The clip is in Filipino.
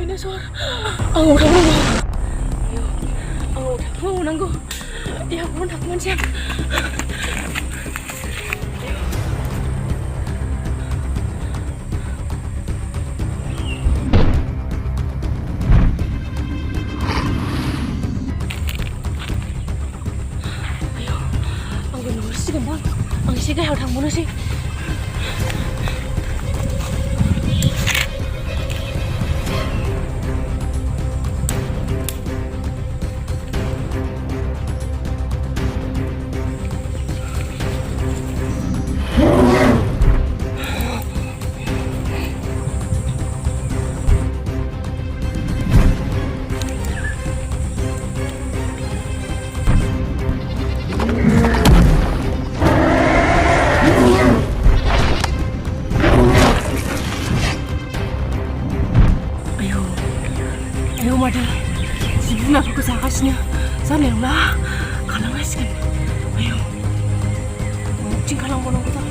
Dinosaur. Ang urang mo. Ayo. Ang urang mo nanggo. Ya pun aku siap. Ayo. Ang gunung sih gampang. Ang isi kayak orang mana sih? Ayo madam, sibuknya aku kesakasnya. Sana yang lah, kalang es kan. Ayo, cing kalang mau nongkrong.